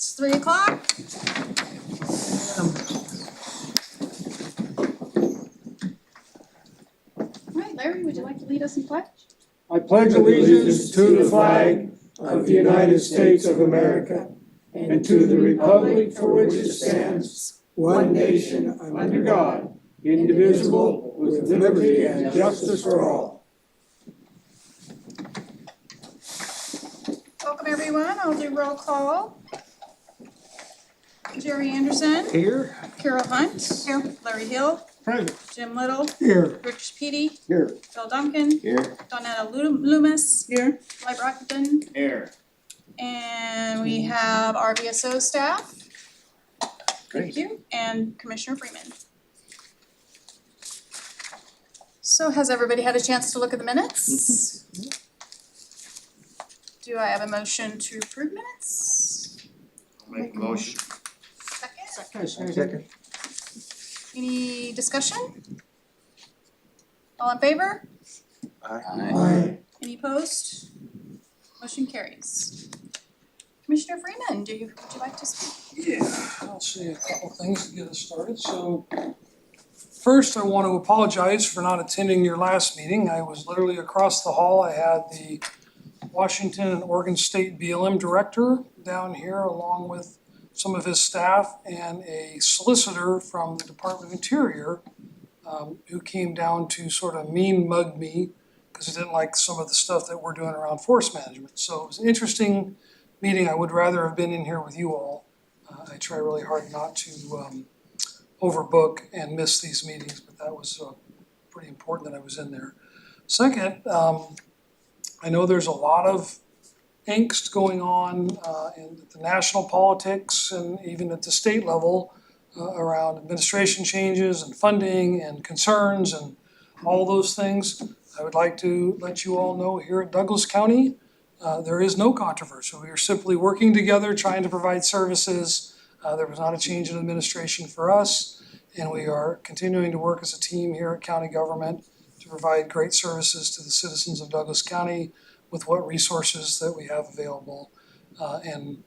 It's 3 o'clock. All right, Larry, would you like to lead us in pledge? I pledge allegiance to the flag of the United States of America and to the republic for which it stands, one nation under God, indivisible, with liberty and justice for all. Welcome, everyone. I'll do roll call. Jerry Anderson. Here. Carol Hunt. Here. Larry Hill. Present. Jim Little. Here. Rich Petey. Here. Phil Duncan. Here. Donetta Loomis. Here. Mike Rockington. Here. And we have our VSO staff. Thank Great. you. And Commissioner Freeman. So has everybody had a chance to look at the minutes? Do I have a motion to approve minutes? Make a motion. Second? Second. Any discussion? All in favor? Aye. Any opposed? Motion carries. Commissioner Freeman, would you like to speak? Yeah, I'll say a couple things to get us started. So first, I want to apologize for not attending your last meeting. I was literally across the hall. I had the Washington and Oregon State BLM director down here along with some of his staff and a solicitor from the Department of Interior who came down to sort of mean mug me because he didn't like some of the stuff that we're doing around forest management. So it was an interesting meeting. I would rather have been in here with you all. I try really hard not to overbook and miss these meetings, but that was pretty important that I was in there. Second, I know there's a lot of angst going on in the national politics and even at the state level around administration changes and funding and concerns and all those things. I would like to let you all know here at Douglas County, there is no controversy. We are simply working together, trying to provide services. There was not a change in administration for us, and we are continuing to work as a team here at county government to provide great services to the citizens of Douglas County with what resources that we have available. And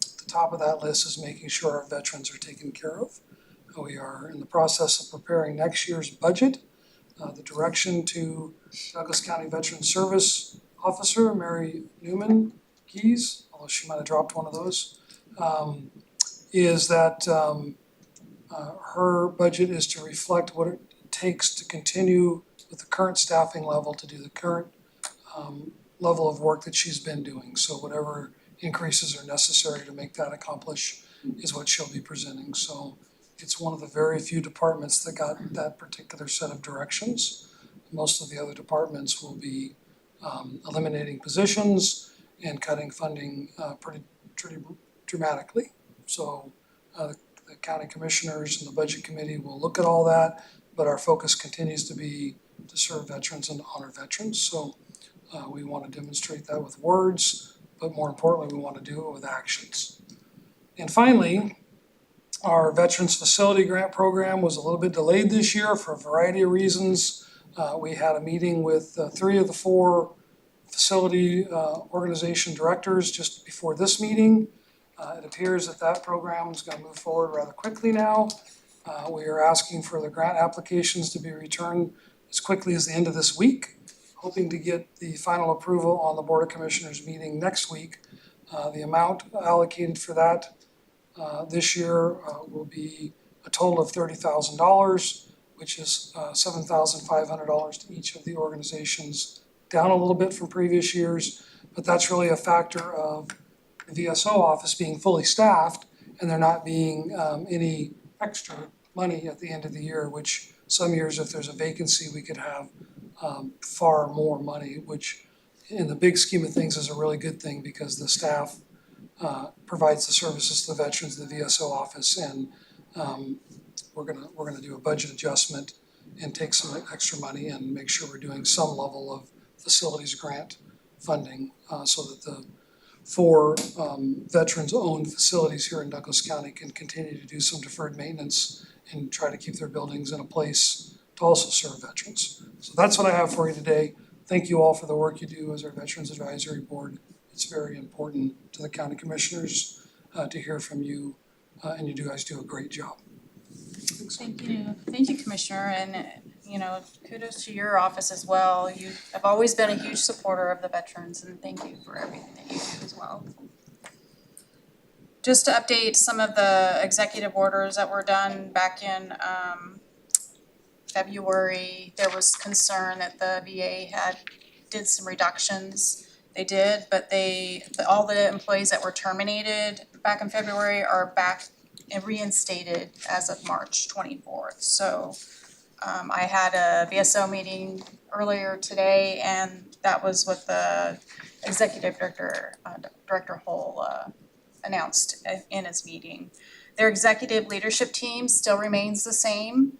the top of that list is making sure our veterans are taken care of. We are in the process of preparing next year's budget. The direction to Douglas County Veteran Service Officer, Mary Newman Keys, although she might have dropped one of those, is that her budget is to reflect what it takes to continue with the current staffing level to do the current level of work that she's been doing. So whatever increases are necessary to make that accomplish is what she'll be presenting. So it's one of the very few departments that got that particular set of directions. Most of the other departments will be eliminating positions and cutting funding pretty dramatically. So the county commissioners and the budget committee will look at all that, but our focus continues to be to serve veterans and honor veterans. So we want to demonstrate that with words, but more importantly, we want to do it with actions. And finally, our Veterans Facility Grant Program was a little bit delayed this year for a variety of reasons. We had a meeting with 3 of the 4 facility organization directors just before this meeting. It appears that that program is going to move forward rather quickly now. We are asking for the grant applications to be returned as quickly as the end of this week, hoping to get the final approval on the Board of Commissioners meeting next week. The amount allocated for that this year will be a total of $30,000, which is $7,500 to each of the organizations, down a little bit from previous years, but that's really a factor of the VSO office being fully staffed and there not being any extra money at the end of the year, which some years if there's a vacancy, we could have far more money, which in the big scheme of things is a really good thing because the staff provides the services to the veterans of the VSO office, and we're gonna do a budget adjustment and take some extra money and make sure we're doing some level of facilities grant funding so that the 4 veterans-owned facilities here in Douglas County can continue to do some deferred maintenance and try to keep their buildings in a place to also serve veterans. So that's what I have for you today. Thank you all for the work you do as our Veterans Advisory Board. It's very important to the county commissioners to hear from you, and you guys do a great job. Thank you, Commissioner, and kudos to your office as well. You have always been a huge supporter of the veterans, and thank you for everything that you do as well. Just to update some of the executive orders that were done back in February, there was concern that the VA did some reductions. They did, but all the employees that were terminated back in February are back and reinstated as of March 24th. So I had a VSO meeting earlier today, and that was what the executive director, Director Hull, announced in his meeting. Their executive leadership team still remains the same.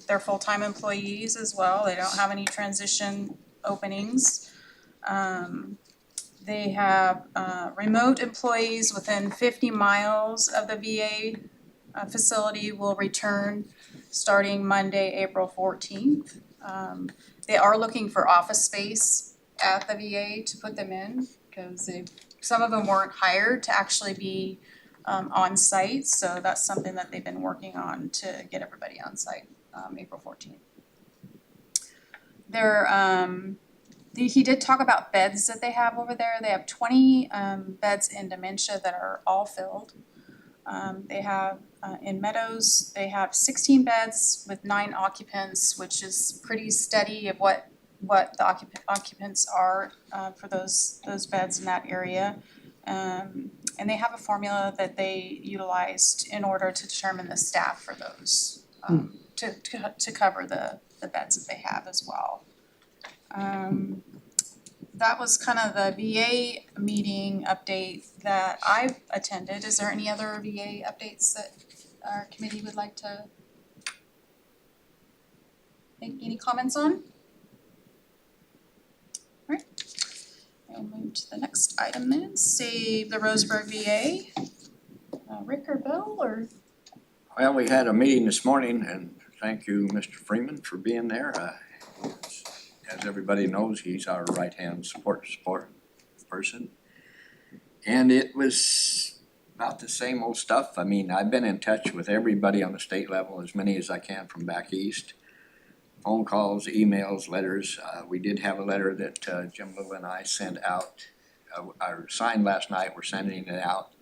They're full-time employees as well. They don't have any transition openings. They have remote employees within 50 miles of the VA facility will return starting Monday, April 14th. They are looking for office space at the VA to put them in because some of them weren't hired to actually be on site, so that's something that they've been working on to get everybody on site, April 14th. He did talk about beds that they have over there. They have 20 beds in dementia that are all filled. They have in Meadows, they have 16 beds with 9 occupants, which is pretty steady of what the occupants are for those beds in that area. And they have a formula that they utilized in order to determine the staff for those, to cover the beds that they have as well. That was kind of the VA meeting update that I attended. Is there any other VA updates that our committee would like to make any comments on? All right, I'll move to the next item then. Save the Roseburg VA. Rick or Bill or? Well, we had a meeting this morning, and thank you, Mr. Freeman, for being there. As everybody knows, he's our right-hand support person. And it was about the same old stuff. I mean, I've been in touch with everybody on the state level, as many as I can from back east. Phone calls, emails, letters. We did have a letter that Jim Little and I sent out, signed last night. We're sending it out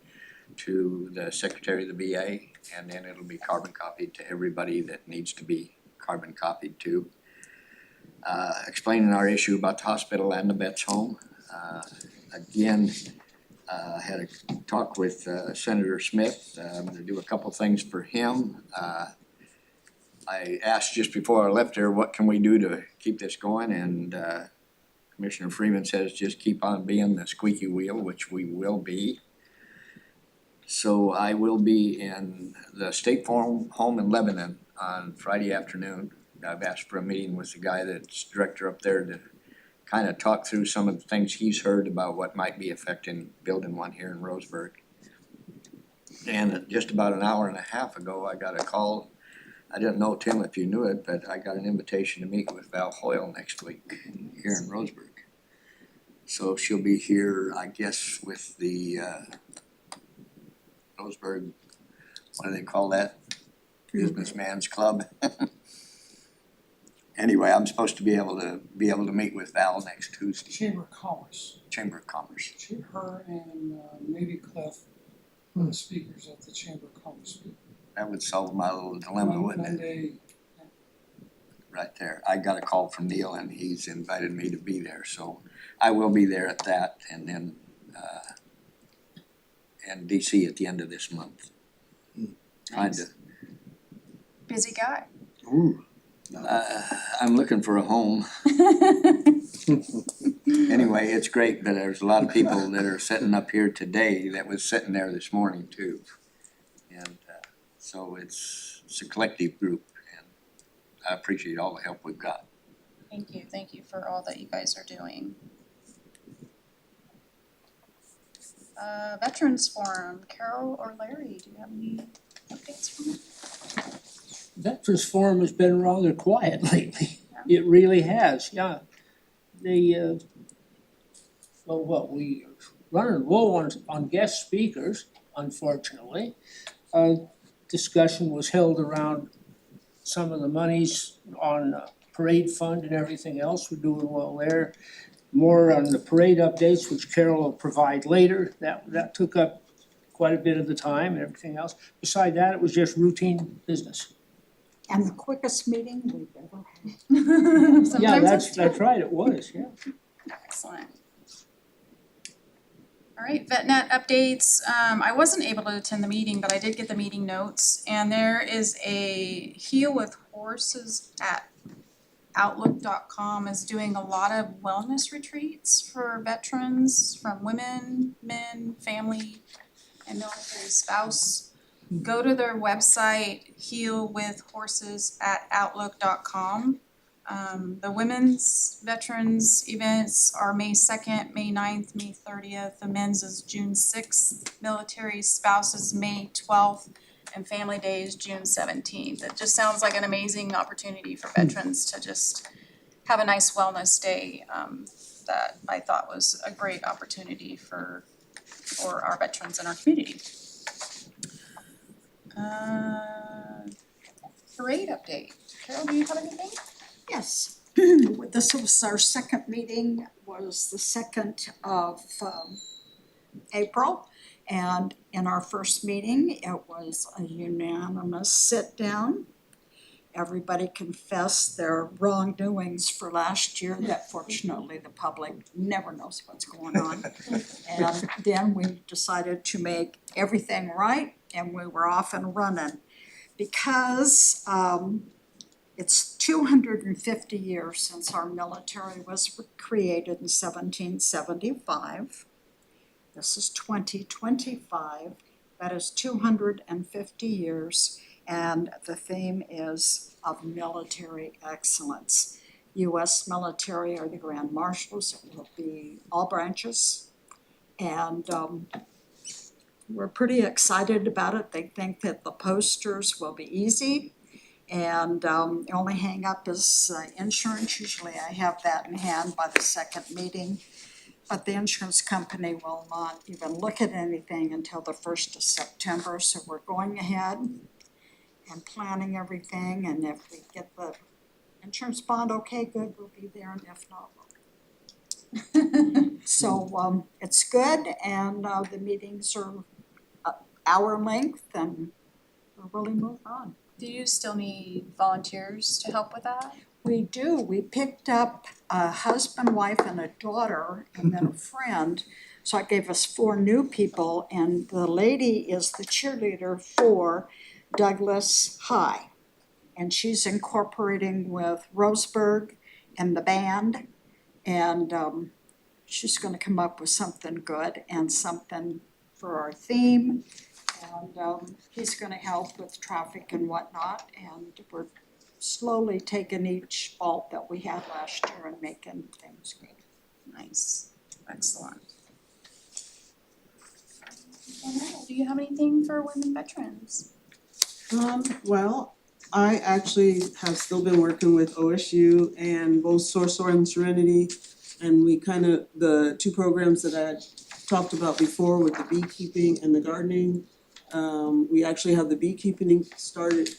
to the Secretary of the VA, and then it'll be carbon copied to everybody that needs to be carbon copied to. Explaining our issue about the hospital and the vets home. Again, had a talk with Senator Smith. I'm gonna do a couple things for him. I asked just before I left there, what can we do to keep this going? And Commissioner Freeman says just keep on being the squeaky wheel, which we will be. So I will be in the State Farm home in Lebanon on Friday afternoon. I've asked for a meeting with the guy that's director up there to kind of talk through some of the things he's heard about what might be affecting building one here in Roseburg. And just about an hour and a half ago, I got a call. I didn't know, Tim, if you knew it, but I got an invitation to meet with Val Hoyle next week here in Roseburg. So she'll be here, I guess, with the Roseburg, what do they call that? Businessman's Club. Anyway, I'm supposed to be able to meet with Val next Tuesday. Chamber of Commerce. Chamber of Commerce. Her and maybe Cliff were the speakers at the Chamber of Commerce. That would solve my little dilemma, wouldn't it? Monday. Right there. I got a call from Neil and he's invited me to be there, so I will be there at that and then in DC at the end of this month. Nice. Busy guy. Ooh. I'm looking for a home. Anyway, it's great, but there's a lot of people that are sitting up here today that was sitting there this morning too. And so it's a collective group and I appreciate all the help we've got. Thank you for all that you guys are doing. Veterans Forum, Carol or Larry, do you have any updates from it? Veterans Forum has been rather quiet lately. It really has, yeah. We running low on guest speakers. unfortunately. Discussion was held around some of the monies on parade fund and everything else. We're doing well there. More on the parade updates, which Carol will provide later. That took up quite a bit of the time and everything else. Beside that, it was just routine business. And the quickest meeting we've ever had. Yeah, Sometimes that's right, it was, yeah. Excellent. All right, VetNet updates. I wasn't able to attend the meeting, but I did get the meeting notes. And there is a Heal with Horses at Outlook.com is doing a lot of wellness retreats for veterans from women, men, family, and military spouse. Go to their website, healwithhorses@outlook.com. The women's veterans events are May 2nd, May 9th, May 30th. The men's is June 6th, military spouses May 12th, and family day is June 17th. It just sounds like an amazing opportunity for veterans to just have a nice wellness day, that I thought was a great opportunity for our veterans in our community. Parade update. Carol, do you have anything? Yes, this was our second meeting, was the 2nd of April. And in our first meeting, it was a unanimous sit down. Everybody confessed their wrongdoings for last year, that fortunately the public never knows what's going on. And then we decided to make everything right, and we were off and running. Because it's 250 years since our military was created in 1775. This is 2025, that is 250 years, and the theme is of military excellence. US military are the Grand Marshals, it will be all branches, and we're pretty excited about it. They think that the posters will be easy. And the only hang up is insurance. Usually I have that in hand by the second meeting. But the insurance company will not even look at anything until the 1st of September. So we're going ahead and planning everything. And if we get the insurance bond okay, good, we'll be there. And if not, we'll. So it's good, and the meetings are hour length, and we're really moving on. Do you still need volunteers to help with that? We do. We picked up a husband, wife, and a daughter, and then a friend. So it gave us 4 new people, and the lady is the cheerleader for Douglas High. And she's incorporating with Roseburg and the band, and she's gonna come up with something good and something for our theme. And he's gonna help with traffic and whatnot, and we're slowly taking each fault that we had last year and making things good. Nice, excellent. Danielle, do you have anything for women veterans? Well, I actually have still been working with OSU and both Sorcerer and Serenity. And we the 2 programs that I had talked about before with the beekeeping and the gardening. We actually have the beekeeping started,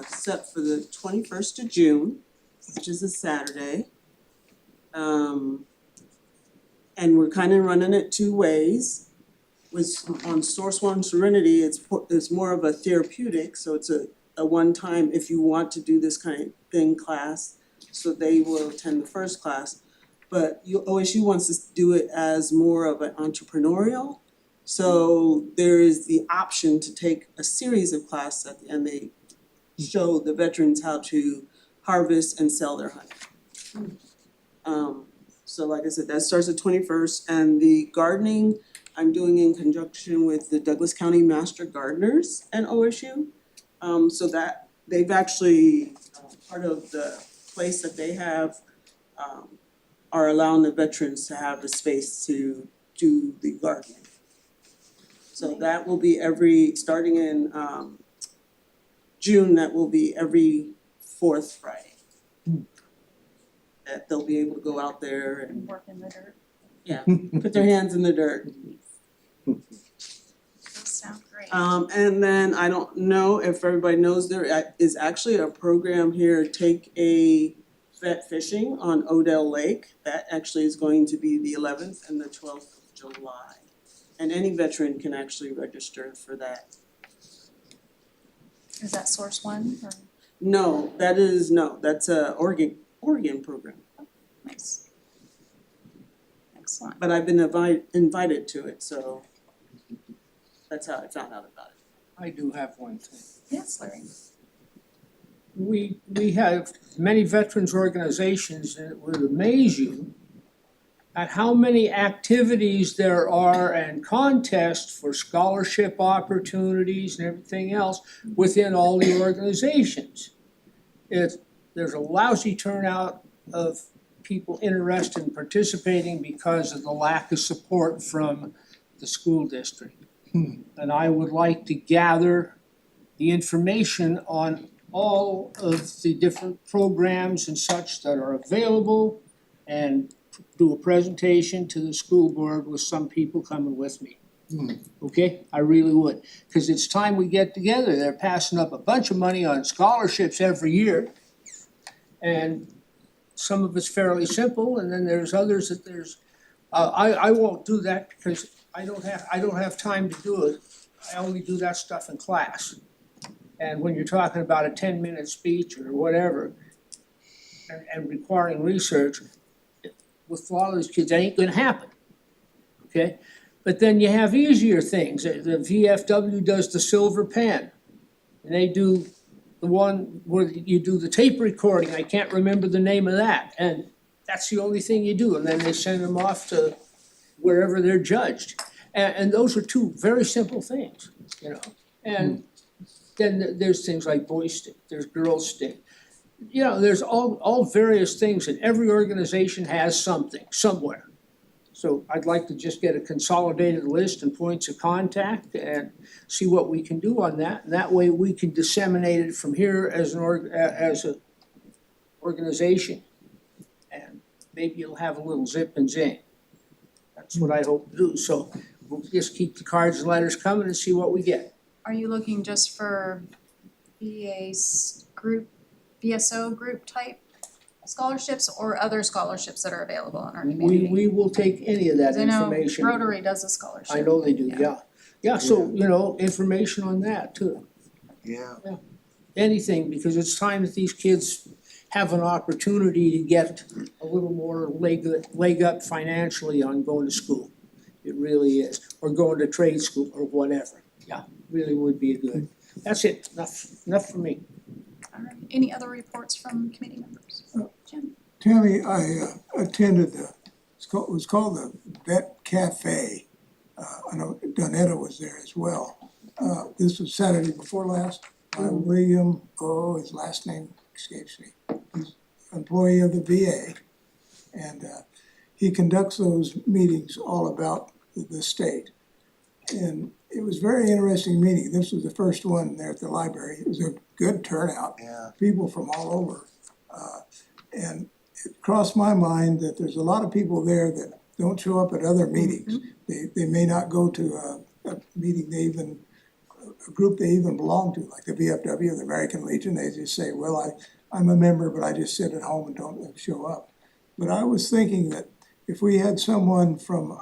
set for the 21st of June, which is a Saturday. And we're running it 2 ways. On Source One Serenity, it's more of a therapeutic, so it's a one-time, if you want to do this kind of thing, class. So they will attend the first class. But OSU wants us to do it as more of an entrepreneurial. So there is the option to take a series of classes at the end. They show the veterans how to harvest and sell their honey. So like I said, that starts the 21st, and the gardening I'm doing in conjunction with the Douglas County Master Gardeners and OSU. So that they've actually, part of the place that they have, are allowing the veterans to have the space to do the gardening. So that will be starting in June, that will be every 4th Friday. That they'll be able to go out there and Work in the dirt. put their hands in the dirt. Those sound Great. And then I don't know if everybody knows, there is actually a program here, Take a Vet Fishing on Odell Lake. That actually is going to be the 11th and the 12th of July. And any veteran can actually register for that. Is that Source One or? No, that's a Oregon program. Nice. Excellent. But I've been invited to it, so that's how I found out about it. I do have one thing. Yes, Larry. We have many veterans organizations, and it would amaze you at how many activities there are and contests for scholarship opportunities and everything else within all the organizations. There's a lousy turnout of people interested in participating because of the lack of support from the school district. And I would like to gather the information on all of the different programs and such that are available and do a presentation to the school board with some people coming with me. Okay, I really would, cause it's time we get together. They're passing up a bunch of money on scholarships every year. And some of it's fairly simple, and then there's others that I won't do that because I don't have time to do it. I only do that stuff in class. And when you're talking about a 10-minute speech or whatever, and requiring research, with a lot of these kids, that ain't gonna happen, okay? But then you have easier things. The VFW does the silver pen, and they do the one where you do the tape recording. I can't remember the name of that, and that's the only thing you do, and then they send them off to wherever they're judged. And those are two very simple things, you know? And then there's things like Boys Stick, there's Girls Stick. You know, there's all various things, and every organization has something, somewhere. So I'd like to just get a consolidated list and points of contact and see what we can do on that. And that way we can disseminate it from here as an organization. And maybe you'll have a little zip and zing. That's what I hope to do. So we'll just keep the cards and letters coming and see what we get. Are you looking just for VSO group type scholarships or other scholarships that are available in our community? We will take any of that 'Cause I know information. Rotary does a scholarship. I know they do, Yeah. yeah. Yeah, so, you know, information on that too. Yeah. Anything, because it's time that these kids have an opportunity to get a little more leg up financially on going to school. It really is, or going to trade school or whatever, yeah, really would be good. That's it, enough for me. All right, any other reports from committee members? Jim? Tammy, I attended it was called the Vet Cafe. I know Donetta was there as well. This was Saturday before last by William, his last name escapes me. He's an employee of the VA. And he conducts those meetings all about the state. And it was a very interesting meeting. This was the first one there at the library. It was a good turnout. Yeah. People from all over. And it crossed my mind that there's a lot of people there that don't show up at other meetings. They may not go to a meeting a group they even belong to, like the VFW, the American Legion. They just say, well, I'm a member, but I just sit at home and don't show up. But I was thinking that if we had someone from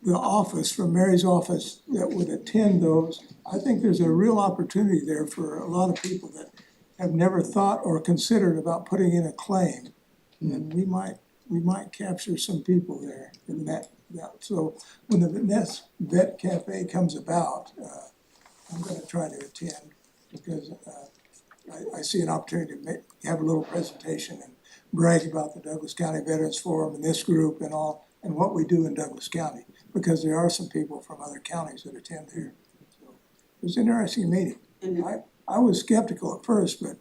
the office, from Mary's office, that would attend those, I think there's a real opportunity there for a lot of people that have never thought or considered about putting in a claim. And we might capture some people there in that. So when the Vet Cafe comes about, I'm gonna try to attend because I see an opportunity to have a little presentation and brag about the Douglas County Veterans Forum and this group and all, and what we do in Douglas County, because there are some people from other counties that attend here. So it was an interesting meeting. And I was skeptical at first, but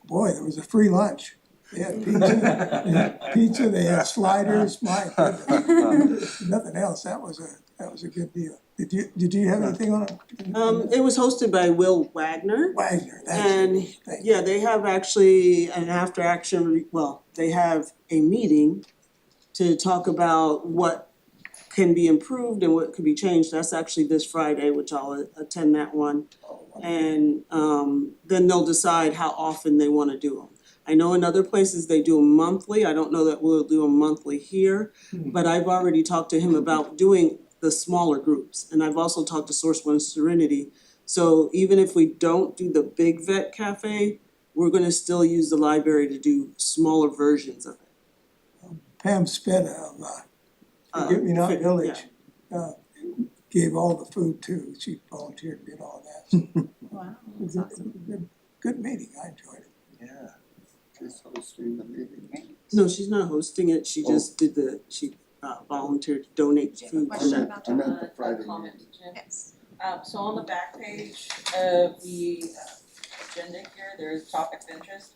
boy, there was a free lunch. They had pizza, they had sliders, my goodness. Nothing else, that was a good deal. Did you have anything on it? it was hosted by Will Wagner. Wagner, that's And it. Thank you. yeah, they have actually an after action, they have a meeting to talk about what can be improved and what could be changed, that's actually this Friday, which I'll attend that one. And then they'll decide how often they wanna do them. I know in other places they do them monthly, I don't know that we'll do them monthly here, but I've already talked to him about doing the smaller groups, and I've also talked to Source One Serenity. So even if we don't do the big vet cafe, we're gonna still use the library to do smaller versions of it. Pam Spetta of Forget Me Not Yeah. Village, gave all the food too. She volunteered and did all that. Wow, It was a good meeting, I enjoyed it. Yeah. She's hosting the meeting. No, she's not hosting it, she just did she volunteered to donate Do you have a food. question about I that? meant the Friday Comment, meeting. Jim. Yes. So on the back page of the agenda here, there's topic of interest.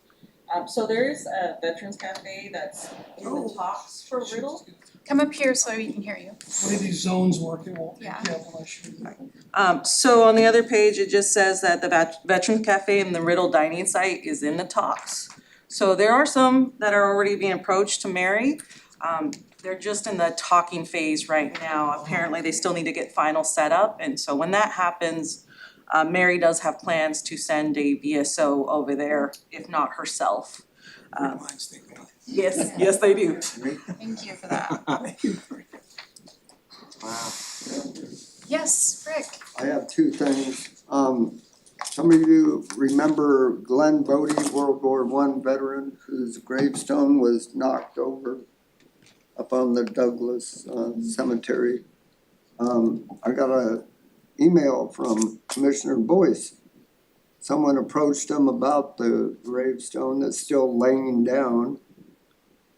So there is a Veterans Cafe that's in the talks for Riddle. Come up here so we can hear you. The way these zones work, it won't pick you Yeah. up unless you. So on the other page, it just says that the Veterans Cafe and the Riddle dining site is in the talks. So there are some that are already being approached to marry. They're just in the talking phase right now. Apparently, they still need to get final setup, and so when that happens, Mary does have plans to send a VSO over there, if not herself. Mine's thinking, Yes, they do. Thank you for that. thank you for Wow. Yes, Rick. I have two things. Some of you remember Glenn Bodie, World War I veteran, whose gravestone was knocked over up on the Douglas Cemetery. I got an email from Commissioner Boyce. Someone approached him about the gravestone that's still laying down.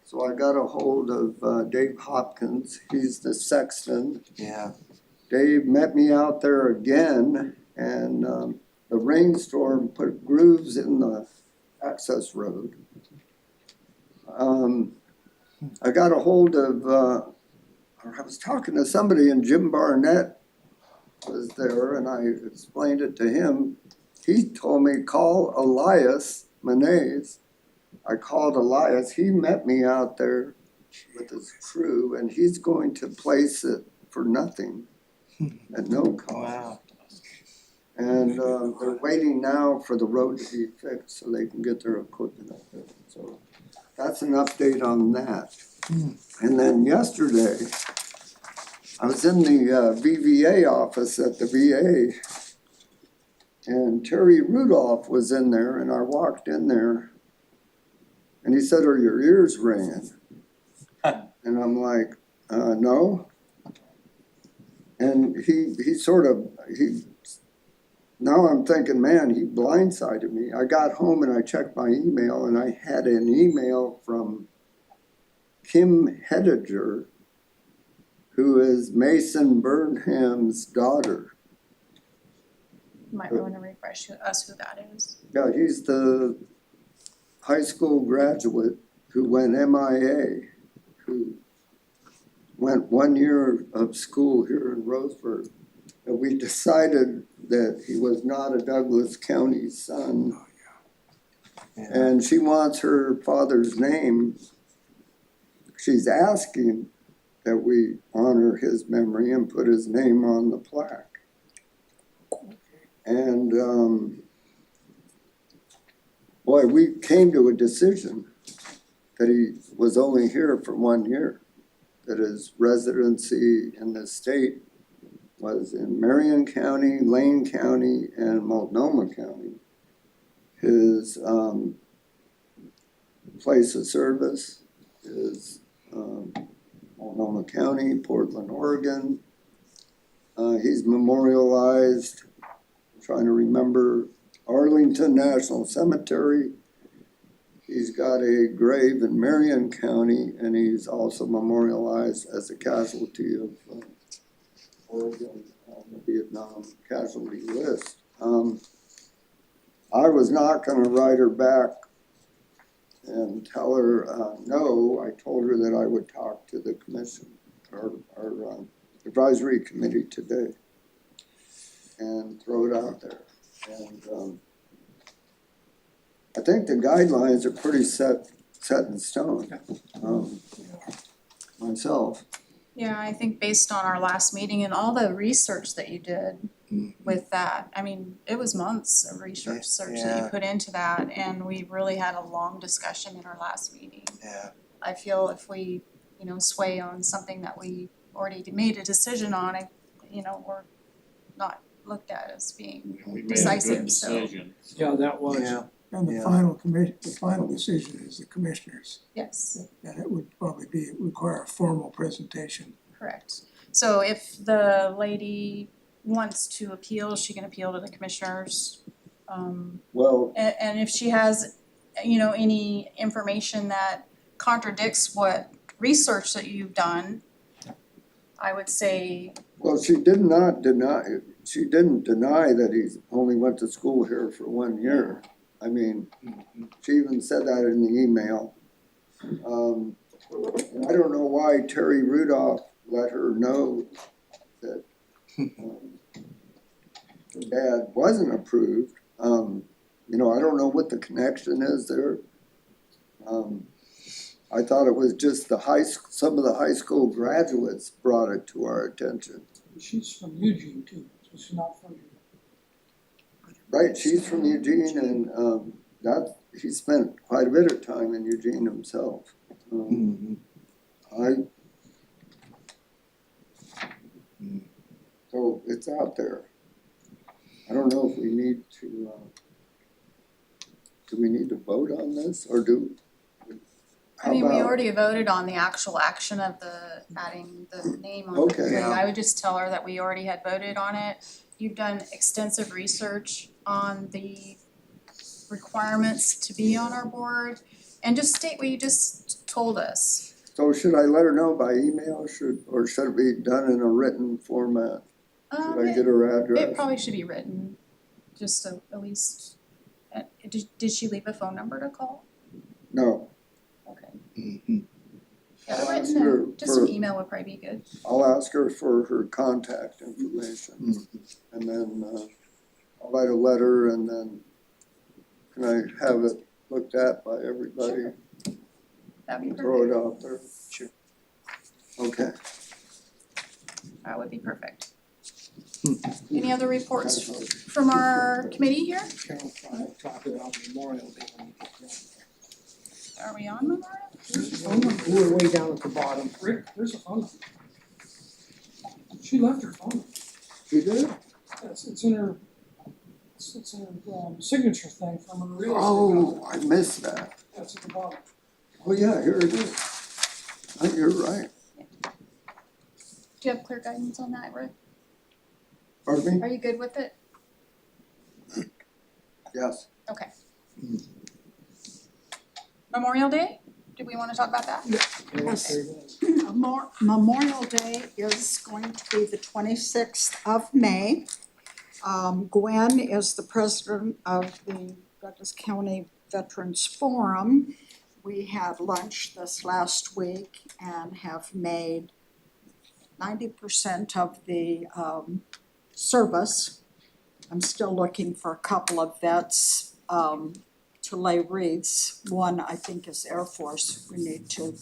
So I got a hold of Dave Hopkins, he's the sexton. Yeah. Dave met me out there again, and the rainstorm put grooves in the access road. I got a hold of, I was talking to somebody, and Jim Barnett was there, and I explained it to him. He told me, call Elias Menace. I called Elias, he met me out there with his crew, and he's going to place it for nothing at no cost. Wow. And they're waiting now for the road to be fixed so they can get their equipment up there. So that's an update on that. And then yesterday, I was in the VVA office at the VA, and Terry Rudolph was in there, and I walked in there, and he said, "Are your ears ringing?" And I'm like, no. And he now I'm thinking, man, he blindsided me. I got home and I checked my email, and I had an email from Kim Hediger, who is Mason Burnham's daughter. You might want to refresh us who that is. Yeah, he's the high school graduate who went MIA, who went 1 year of school here in Roseburg. And we decided that he was not a Douglas County son. And she wants her father's name. She's asking that we honor his memory and put his name on the plaque. And boy, we came to a decision that he was only here for 1 year, that his residency in the state was in Marion County, Lane County, and Multnomah County. His place of service is Multnomah County, Portland, Oregon. He's memorialized, I'm trying to remember, Arlington National Cemetery. He's got a grave in Marion County, and he's also memorialized as a casualty of Oregon on the Vietnam casualty list. I was not gonna write her back and tell her no. I told her that I would talk to the commission, our advisory committee today, and throw it out there. And I think the guidelines are pretty set in stone. Myself, Yeah, I think based on our last meeting and all the research that you did with that, I mean, it was months of research that you put into that, and we really had a long discussion in our last meeting. Yeah. I feel if we, sway on something that we already made a decision on, we're not looked at as being We made a decisive, good so, decision. Yeah, that was. Yeah. And the Yeah. the final decision is the commissioners, yes. and it would probably require a formal presentation. Correct. So if the lady wants to appeal, she can appeal to the commissioners. Well, And if she has, any information that contradicts what research that you've done, I would say, well, she didn't deny that he's only went to school here for 1 year. I mean, she even said that in the email. And I don't know why Terry Rudolph let her know that her dad wasn't approved. I don't know what the connection is there. I thought it was just some of the high school graduates brought it to our attention. She's from Eugene too, so she's not from here. Right, she's from Eugene and he spent quite a bit of time in Eugene himself. So it's out there. I don't know if we need to, do we need to vote on this or I mean, we already voted on the actual action of adding the name on the Okay. committee. I would just tell her that we already had voted on it. You've done extensive research on the requirements to be on our board, and just state what you just told us. So should I let her know by email, or should it be done in a written format? Should I get her It address? probably should be written, just so at least, did she leave a phone number to call? No, Okay. Mhm. Yeah, Well, written, sure, just an for- email would probably be good. I'll ask her for her contact information. And then I'll write a letter and then can I have it looked at by everybody? Sure. That'd be Throw it perfect. out there. Sure. Okay. That would be perfect. Any other reports from our committee here? Carol probably talk about Memorial Day when we get done. Are we on Memorial? There's a phone number. We're way down at the bottom. Rick, there's a phone number. She left her phone number. You did? It's in her, it's in her signature thing from her real estate. Oh, I missed that. That's at the bottom. Oh, yeah, here it is. Oh, you're right. Do you have clear guidance on that, Rick? Pardon me? Are you good with it? Yes. Okay. Memorial Day, do we wanna talk about that? Yes. Memorial Day is going to be the 26th of May. Gwen is the president of the Douglas County Veterans Forum. We had lunch this last week and have made 90% of the service. I'm still looking for a couple of vets to lay wreaths. One, I think, is Air Force, we need to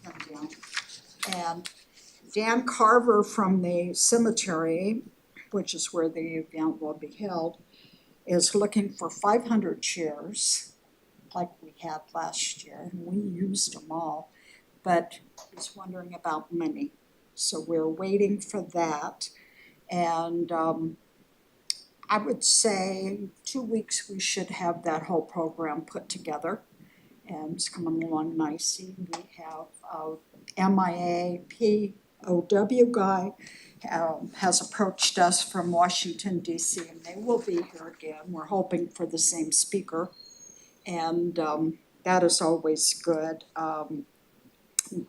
come down. And Dan Carver from the cemetery, which is where the event will be held, is looking for 500 chairs, like we had last year, and we used them all. But he's wondering about money, so we're waiting for that. And I would say in 2 weeks, we should have that whole program put together. And it's coming along nicely. We have MIA POW guy has approached us from Washington DC, and they will be here again. We're hoping for the same speaker. And that is always good.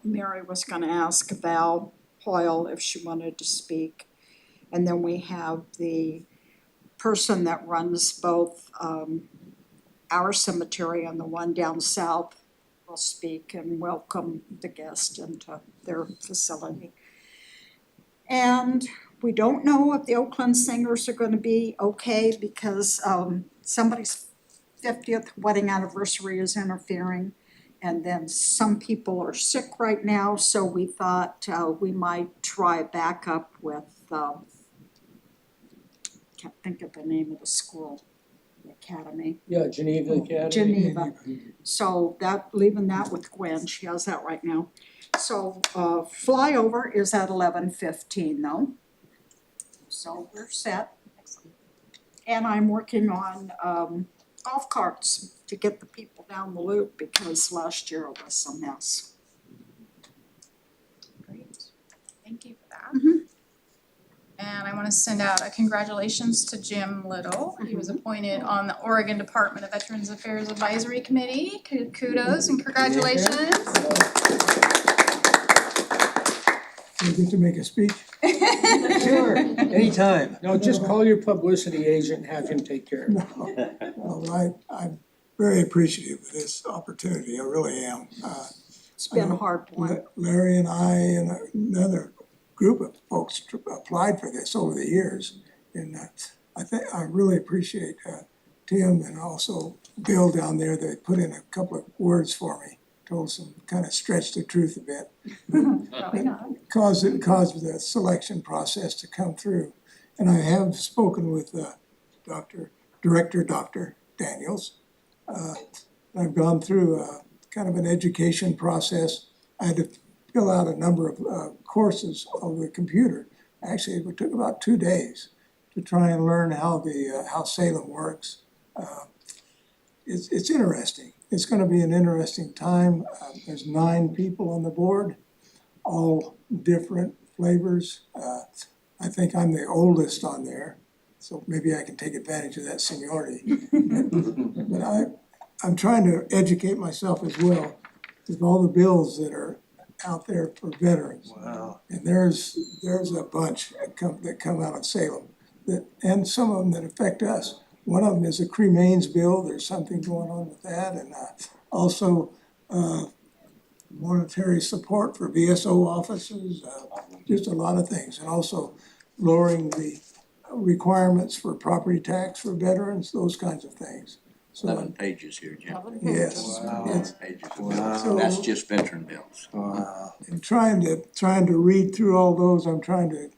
Mary was gonna ask Val Hoyle if she wanted to speak. And then we have the person that runs both our cemetery and the one down south will speak and welcome the guest into their facility. And we don't know if the Oakland Singers are gonna be okay because somebody's 50th wedding anniversary is interfering. And then some people are sick right now, so we thought we might try back up with, can't think of the name of the school, the academy. Yeah, Geneva Academy. Geneva. So that, leaving that with Gwen, she has that right now. So flyover is at 11:15 though. So we're set. And I'm working on golf carts to get the people down the loop because last year it was a mess. Great, thank you for that. Mhm. And I wanna send out a congratulations to Jim Little. He was appointed on the Oregon Department of Veterans Affairs Advisory Committee. Kudos and congratulations. Do you get to make a speech? Sure, anytime. No, just call your publicity agent and have him take care of it. No, I'm very appreciative of this opportunity, I really am. It's been a hard one. Larry and I and another group of folks applied for this over the years. And I really appreciate Tim and also Bill down there that put in a couple of words for me, told some, kind of stretched the truth a bit. Probably not. Caused the selection process to come through. And I have spoken with Director Dr. Daniels. I've gone through kind of an education process. I had to fill out a number of courses over the computer. Actually, it took about 2 days to try and learn how Salem works. It's interesting. It's gonna be an interesting time. There's 9 people on the board, all different flavors. I think I'm the oldest on there, so maybe I can take advantage of that seniority. But I'm trying to educate myself as well with all the bills that are out there for veterans. Wow. And there's a bunch that come out of Salem and some of them that affect us. One of them is a cremains bill, there's something going on with that, and also monetary support for VSO offices, just a lot of things. And also lowering the requirements for property tax for veterans, those kinds of things. 11 pages here, Jim. Yes. Wow. 11 pages of bills. Wow. That's just veteran bills. And trying to read through all those, I'm trying to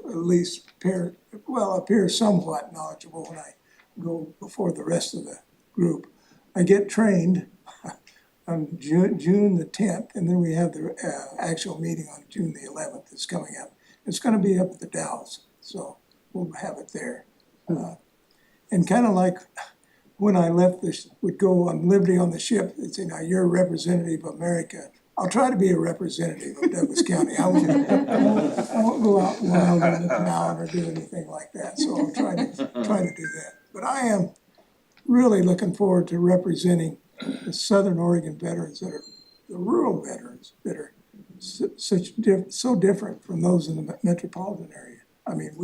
at least appear somewhat knowledgeable when I go before the rest of the group. I get trained on June the 10th, and then we have the actual meeting on June the 11th that's coming up. It's gonna be up at the Dalles, so we'll have it there. And kind of like when I would go on Liberty on the ship, they'd say, now you're a representative of America. I'll try to be a representative of Douglas County. I won't go out wild on the canal or do anything like that, so I'll try to do that. But I am really looking forward to representing the Southern Oregon veterans that are the rural veterans that are so different from those in the metropolitan area. I mean,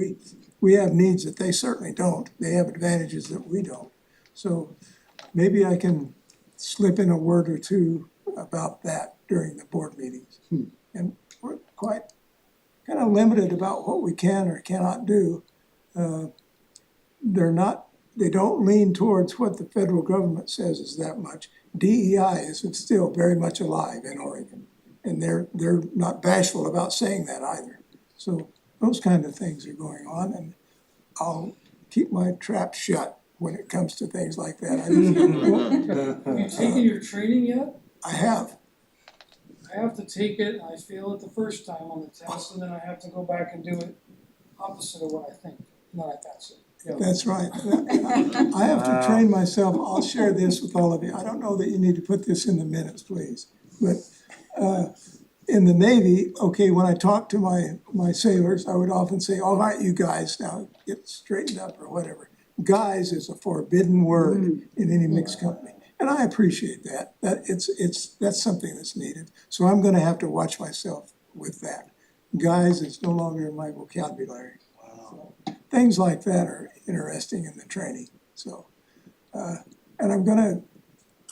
we have needs that they certainly don't. They have advantages that we don't. So maybe I can slip in a word or two about that during the board meetings. And we're quite kind of limited about what we can or cannot do. They don't lean towards what the federal government says is that much. DEI is still very much alive in Oregon, and they're not bashful about saying that either. So those kind of things are going on, and I'll keep my trap shut when it comes to things like that. Have you taken your training yet? I have. I have to take it, and I fail it the first time on the test, and then I have to go back and do it opposite of what I think, and then I pass it. That's right. I have to train myself. I'll share this with all of you. I don't know that you need to put this in the minutes, please. But in the Navy, okay, when I talk to my sailors, I would often say, all right, you guys, now get straightened up or whatever. Guys is a forbidden word in any mixed company. And I appreciate that. That's something that's needed. So I'm gonna have to watch myself with that. Guys is no longer in my vocabulary. So, things like that are interesting in the training, so. And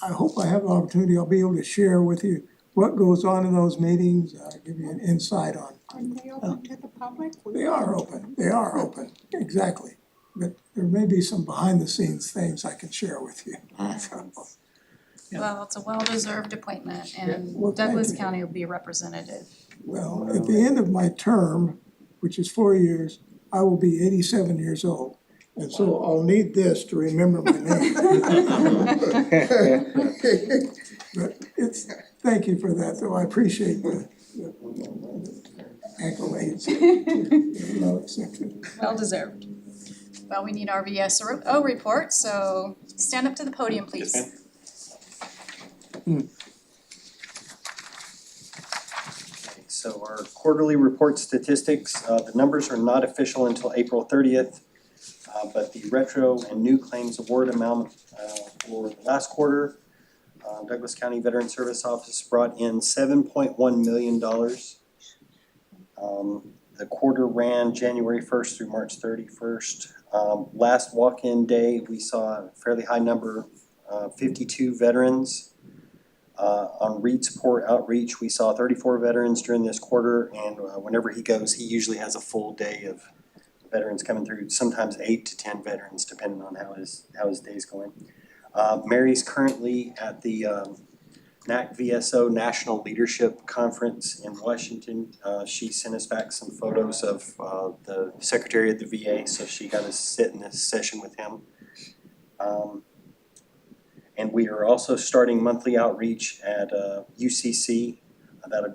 I hope I have the opportunity, I'll be able to share with you what goes on in those meetings, give you an insight on. Are they open to the public? They are open, exactly. But there may be some behind the scenes things I can share with you. So, Well, it's a well-deserved appointment and Well, thank Douglas you. County will be represented. Well, at the end of my term, which is 4 years, I will be 87 years old. And so I'll need this to remember my name. But thank you for that, though. I appreciate the accolades. Well accepted. Well-deserved. Well, we need our VSO report, so stand up to the podium, please. Okay, so our quarterly report statistics, the numbers are not official until April 30th. But the retro and new claims award amount for the last quarter, Douglas County Veteran Service Office brought in $7.1 million. The quarter ran January 1st through March 31st. Last walk-in day, we saw a fairly high number, 52 veterans. On Reed Support Outreach, we saw 34 veterans during this quarter, and whenever he goes, he usually has a full day of veterans coming through, sometimes 8 to 10 veterans, depending on how his day's going. Mary's currently at the NAC VSO National Leadership Conference in Washington. She sent us back some photos of the Secretary of the VA, so she got to sit in this session with him. And we are also starting monthly outreach at UCC.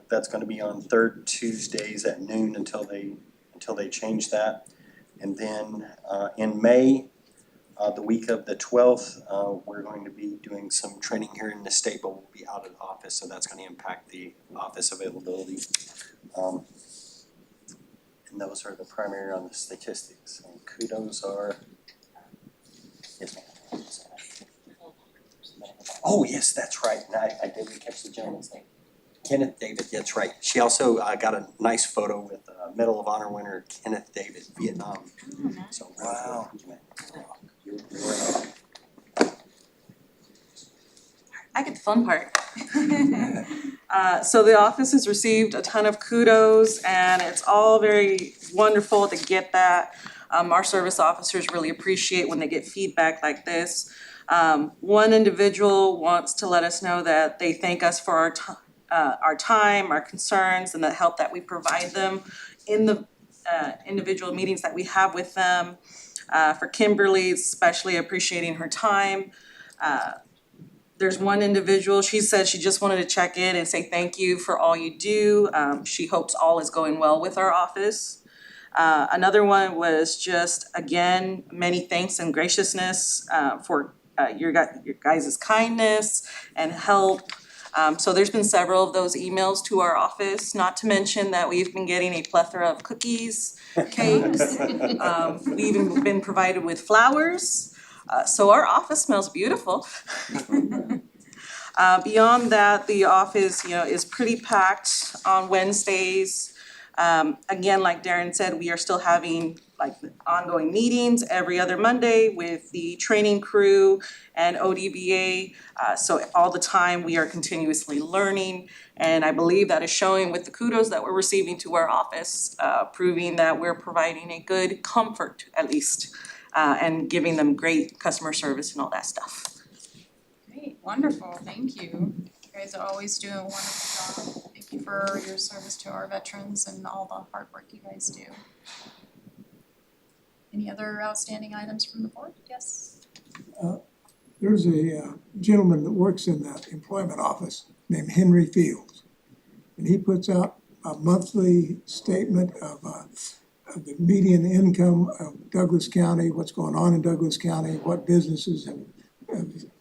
That's gonna be on third Tuesdays at noon until they change that. And then in May, the week of the 12th, we're going to be doing some training here in the state, but we'll be out of the office, so that's gonna impact the office availability. And those are the primary on the statistics. And kudos are, yes, ma'am. Oh, yes, that's right, and I didn't catch the gentleman's name. Kenneth David, that's right. She also got a nice photo with Medal of Honor winner Kenneth David, Vietnam. So, wow. I get the fun part. So the office has received a ton of kudos and it's all very wonderful to get that. Our service officers really appreciate when they get feedback like this. One individual wants to let us know that they thank us for our time, our concerns, and the help that we provide them in the individual meetings that we have with them. For Kimberly, especially appreciating her time. There's one individual, she said she just wanted to check in and say thank you for all you do. She hopes all is going well with our office. Another one was just, again, many thanks and graciousness for your guys' kindness and help. So there's been several of those emails to our office, not to mention that we've been getting a plethora of cookies, cakes. We've even been provided with flowers. So our office smells beautiful. Beyond that, the office, is pretty packed on Wednesdays. Again, like Darren said, we are still having ongoing meetings every other Monday with the training crew and ODBA. So all the time we are continuously learning, and I believe that is showing with the kudos that we're receiving to our office, proving that we're providing a good comfort at least, and giving them great customer service and all that stuff. Great, wonderful, thank you. You guys are always doing a wonderful job. Thank you for your service to our veterans and all the hard work you guys do. Any other outstanding items from the board? Yes? There's a gentleman that works in the employment office named Henry Fields. And he puts out a monthly statement of the median income of Douglas County, what's going on in Douglas County, what businesses have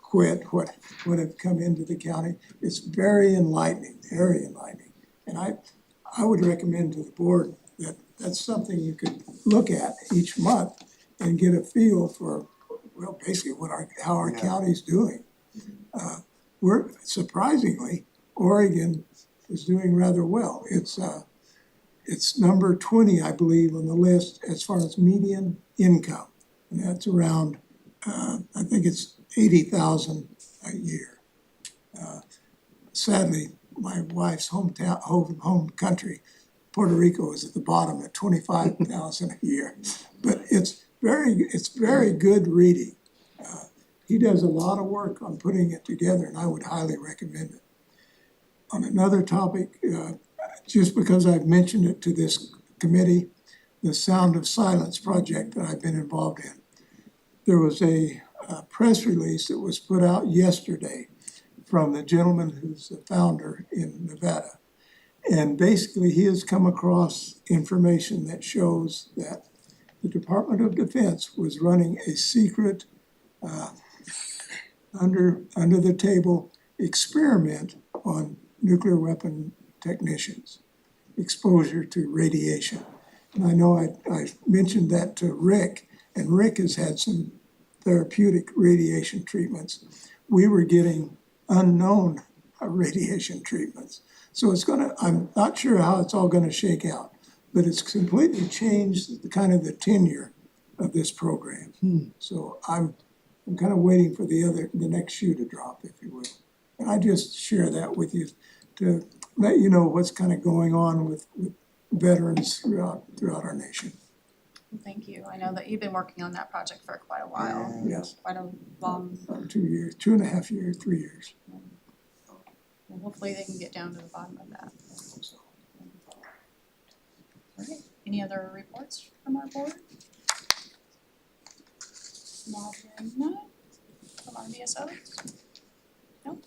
quit, what have come into the county. It's very enlightening, very enlightening. And I would recommend to the board that that's something you could look at each month and get a feel for, well, basically how our county's doing. We're surprisingly, Oregon is doing rather well. It's number 20, I believe, on the list as far as median income. And that's around, I think it's 80,000 a year. Sadly, my wife's home country, Puerto Rico, is at the bottom at 25,000 a year. But it's very good reading. he does a lot of work on putting it together, and I would highly recommend it. On another topic, just because I've mentioned it to this committee, the Sound of Silence project that I've been involved in. There was a press release that was put out yesterday from the gentleman who's the founder in Nevada. And basically, he has come across information that shows that the Department of Defense was running a secret under the table experiment on nuclear weapon technicians, exposure to radiation. And I know I mentioned that to Rick, and Rick has had some therapeutic radiation treatments. We were getting unknown radiation treatments. So I'm not sure how it's all gonna shake out, but it's completely changed the kind of the tenure of this program. So I'm kind of waiting for the next shoe to drop, if you will. And I just share that with you to let you know what's kind of going on with veterans throughout our nation. Thank you. I know that you've been working on that project for quite a while, Yes, quite a long, about 2 years, 2.5 years, 3 years. well, hopefully they can get down to the bottom of that. Alright, any other reports from our board? Not hearing none from our VSOs? Nope.